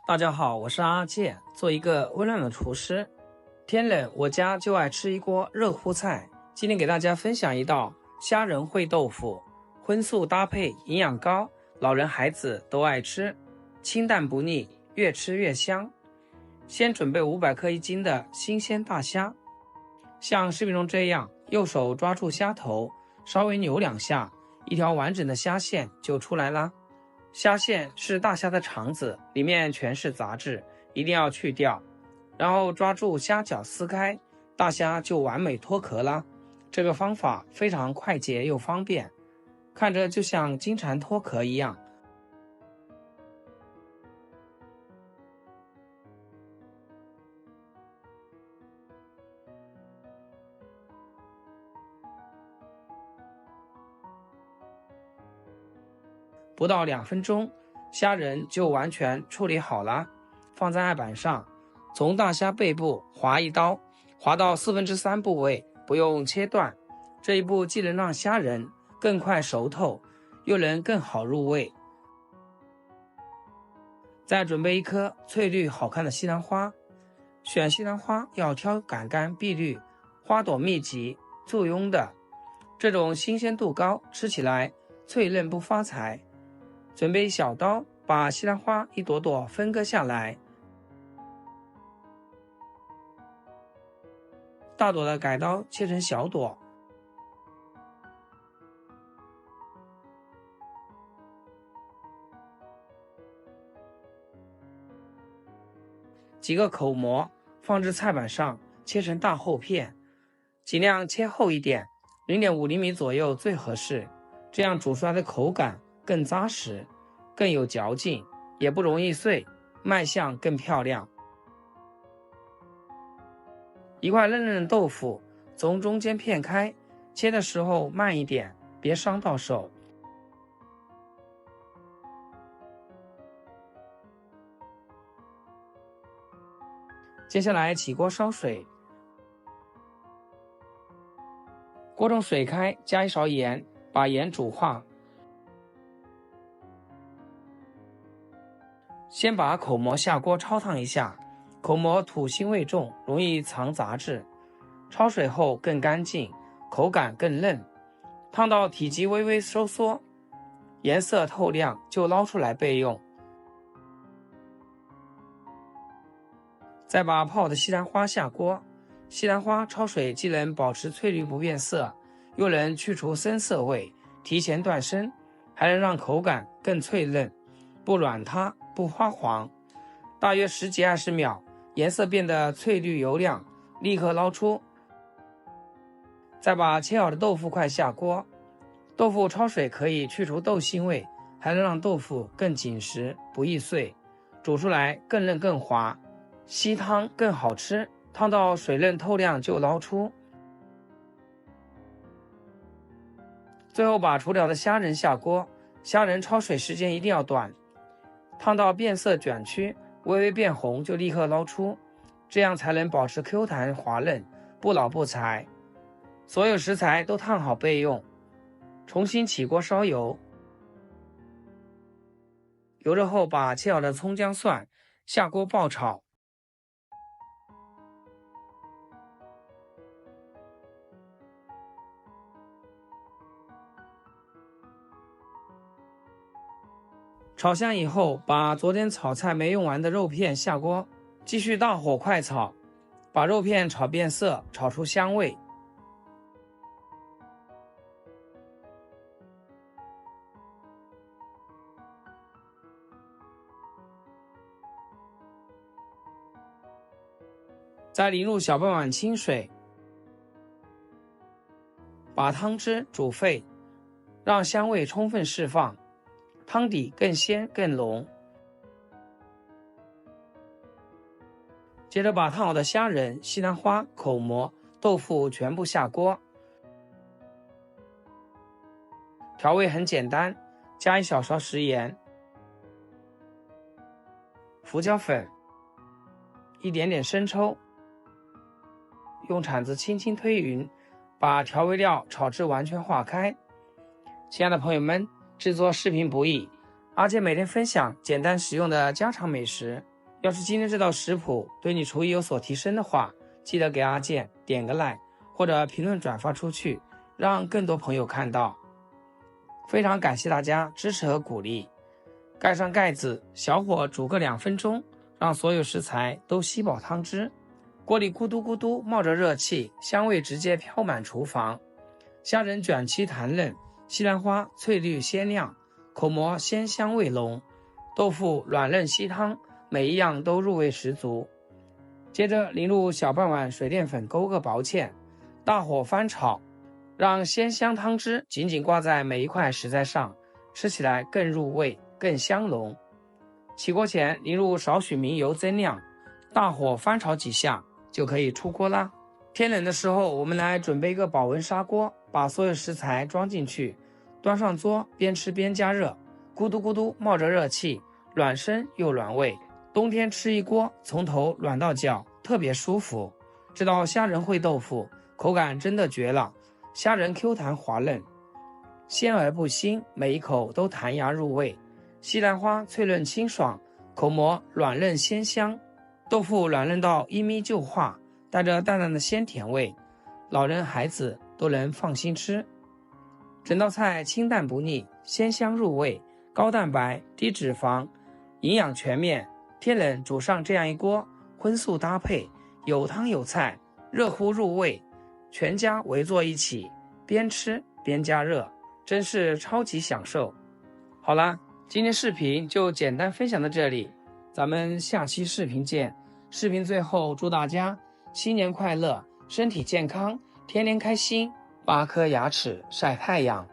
大家好，我是阿健，做一个温暖的厨师。天冷，我家就爱吃一锅热乎菜。今天给大家分享一道虾仁烩豆腐，荤素搭配，营养高，老人孩子都爱吃，清淡不腻，越吃越香。先准备500克1斤的新鲜大虾，像视频中这样，右手抓住虾头，稍微扭2下，一条完整的虾线就出来啦。虾线是大虾的肠子，里面全是杂质，一定要去掉。然后抓住虾脚撕开，大虾就完美脱壳啦。这个方法非常快捷又方便，看着就像金蝉脱壳一样。不到2分钟，虾仁就完全处理好了，放在案板上，从大虾背部划一刀，划到3/4部位，不用切断。这一步既能让虾仁更快熟透，又能更好入味。再准备1颗翠绿好看的西兰花，选西兰花要挑杆干碧绿、花朵密集、簇拥的，这种新鲜度高，吃起来脆嫩不发财。准备小刀，把西兰花一朵朵分割下来，大朵的改刀切成小朵。几个口蘑放置菜板上，切成大厚片，尽量切厚一点，0.5厘米左右最合适，这样煮出来的口感更扎实，更有嚼劲，也不容易碎，卖相更漂亮。一块嫩嫩的豆腐从中间片开，切的时候慢一点，别伤到手。接下来起锅烧水，锅中水开，加1勺盐，把盐煮化。先把口蘑下锅焯烫一下，口蘑土腥味重，容易藏杂质，焯水后更干净，口感更嫩。烫到体积微微收缩，颜色透亮就捞出来备用。再把泡的西兰花下锅，西兰花焯水既能保持翠绿不变色，又能去除深色味，提前断生，还能让口感更脆嫩，不软塌不发黄。大约10几20秒，颜色变得翠绿油亮，立刻捞出。再把切好的豆腐块下锅，豆腐焯水可以去除豆腥味，还能让豆腐更紧实不易碎，煮出来更嫩更滑，吸汤更好吃。烫到水嫩透亮就捞出。最后把除掉的虾仁下锅，虾仁焯水时间一定要短，烫到变色卷曲，微微变红就立刻捞出，这样才能保持 Q 弹滑嫩，不老不柴。所有食材都烫好备用。重新起锅烧油，油热后把切好的葱姜蒜下锅爆炒，炒香以后，把昨天炒菜没用完的肉片下锅，继续大火快炒，把肉片炒变色，炒出香味。再淋入小半碗清水，把汤汁煮沸，让香味充分释放，汤底更鲜更浓。接着把烫好的虾仁、西兰花、口蘑、豆腐全部下锅，调味很简单，加1小勺食盐、胡椒粉、一点点生抽，用铲子轻轻推匀，把调味料炒至完全化开。亲爱的朋友们，制作视频不易，阿健每天分享简单实用的家常美食，要是今天这道食谱对你厨艺有所提升的话，记得给阿健点个 like 或者评论转发出去，让更多朋友看到。非常感谢大家支持和鼓励。盖上盖子，小火煮个2分钟，让所有食材都吸饱汤汁。锅里咕嘟咕嘟冒着热气，香味直接飘满厨房。虾仁卷期弹嫩，西兰花翠绿鲜亮，口蘑鲜香味浓，豆腐软嫩吸汤，每一样都入味十足。接着淋入小半碗水淀粉勾个薄芡，大火翻炒，让鲜香汤汁紧紧挂在每一块食材上，吃起来更入味更香浓。起锅前淋入少许明油增亮，大火翻炒几下就可以出锅啦。天冷的时候，我们来准备一个保温砂锅，把所有食材装进去，端上桌，边吃边加热，咕嘟咕嘟冒着热气，软身又软胃。冬天吃一锅，从头软到脚，特别舒服。这道虾仁烩豆腐口感真的绝了，虾仁 Q 弹滑嫩，鲜而不腥，每一口都弹牙入味。西兰花脆嫩清爽，口蘑软嫩鲜香，豆腐软嫩到一咪就化，带着淡淡的鲜甜味，老人孩子都能放心吃。整道菜清淡不腻，鲜香入味，高蛋白低脂肪，营养全面。天冷煮上这样一锅，荤素搭配，有汤有菜，热乎入味，全家围坐一起，边吃边加热，真是超级享受。好啦，今天视频就简单分享到这里，咱们下期视频见。视频最后祝大家新年快乐，身体健康，天天开心，8颗牙齿晒太阳。